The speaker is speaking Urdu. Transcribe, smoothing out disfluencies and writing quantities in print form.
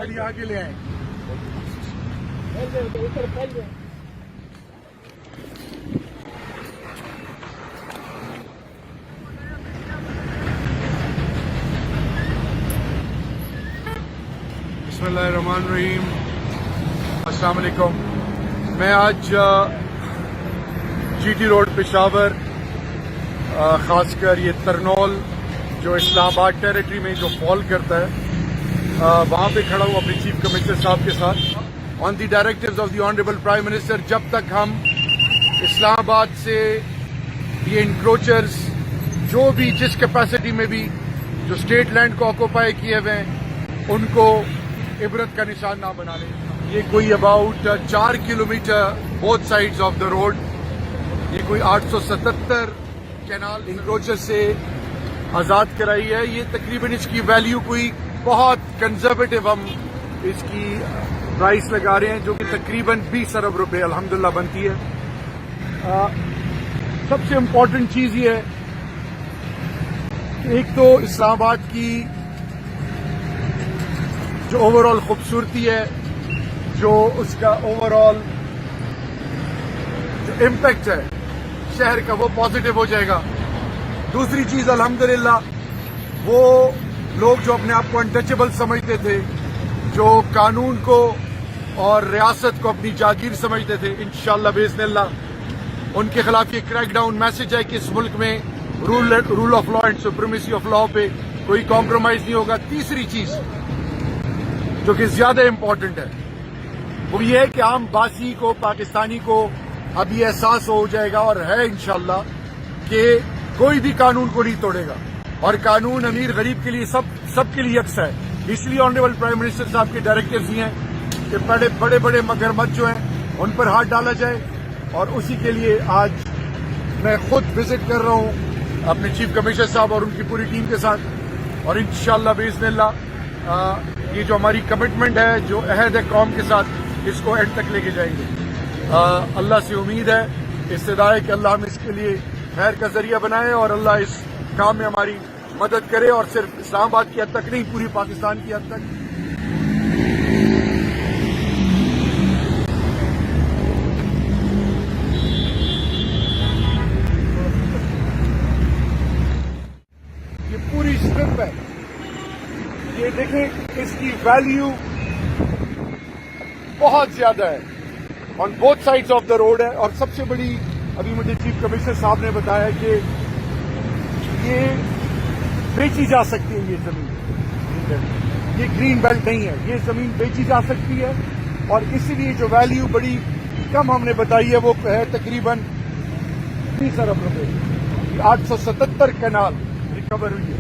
گاڑی آگے لے آئیں. بسم اللہ الرحمن الرحیم. السلام علیکم. میں آج جی ٹی روڈ پشاور، خاص کر یہ ترنول جو اسلام آباد ٹیریٹری میں جو فال کرتا ہے، وہاں پہ کھڑا ہوں اپنے چیف کمشنر صاحب کے ساتھ on the directives of the honourable prime minister. جب تک ہم اسلام آباد سے یہ انکروچرز جو بھی جس کیپیسٹی میں بھی جو اسٹیٹ لینڈ کو آکوپائی کیے ہوئے ہیں ان کو عبرت کا نشان نہ بنا لیں. یہ کوئی about 4 kilometre both sides of the road, یہ کوئی 877 کینال انکروچر سے آزاد کرائی ہے. یہ تقریباً اس کی ویلیو کوئی بہت کنزرویٹو ہم اس کی پرائس لگا رہے ہیں، جو کہ تقریباً 20 ارب روپے الحمدللہ بنتی ہے. سب سے امپورٹنٹ چیز یہ ہے کہ ایک تو اسلام آباد کی جو اوور آل خوبصورتی ہے، جو اس کا اوور آل جو امپیکٹ ہے شہر کا، وہ پازیٹو ہو جائے گا. دوسری چیز الحمدللہ وہ لوگ جو اپنے آپ کو انٹچیبل سمجھتے تھے، جو قانون کو اور ریاست کو اپنی جاگیر سمجھتے تھے، انشاءاللہ باذن اللہ ان کے خلاف یہ کریک ڈاؤن میسج ہے کہ اس ملک میں rule of law and supremacy of law پہ کوئی کمپرومائز نہیں ہوگا. تیسری چیز جو کہ زیادہ امپورٹنٹ ہے وہ یہ ہے کہ عام باسی کو، پاکستانی کو اب یہ احساس ہو جائے گا، اور ہے انشاءاللہ، کہ کوئی بھی قانون کو نہیں توڑے گا، اور قانون امیر غریب کے لیے سب کے لیے یکساں ہے. اس لیے آنریبل پرائم منسٹر صاحب کے ڈائریکٹیوز یہ ہیں کہ بڑے بڑے مگرمچھ جو ہیں ان پر ہاتھ ڈالا جائے، اور اسی کے لیے آج میں خود وزٹ کر رہا ہوں اپنے چیف کمشنر صاحب اور ان کی پوری ٹیم کے ساتھ. اور انشاءاللہ باذن اللہ یہ جو ہماری کمٹمنٹ ہے، جو عہد ہے قوم کے ساتھ، اس کو اینڈ تک لے کے جائیں گے. اللہ سے امید ہے، استدعا ہے کہ اللہ ہم اس کے لیے خیر کا ذریعہ بنائے، اور اللہ اس کام میں ہماری مدد کرے، اور صرف اسلام آباد کی حد تک نہیں، پوری پاکستان کی حد تک. یہ پوری اسٹرپ ہے، یہ دیکھیں اس کی ویلیو بہت زیادہ ہے، on both sides of the road ہے. اور سب سے بڑی ابھی مجھے چیف کمشنر صاحب نے بتایا کہ یہ بیچی جا سکتی ہے، یہ زمین، یہ گرین بیلٹ نہیں ہے، یہ زمین بیچی جا سکتی ہے. اور اسی لیے جو ویلیو بڑی کم ہم نے بتائی ہے وہ ہے تقریباً 20 ارب روپے. 877 کینال ریکور ہوئی ہے.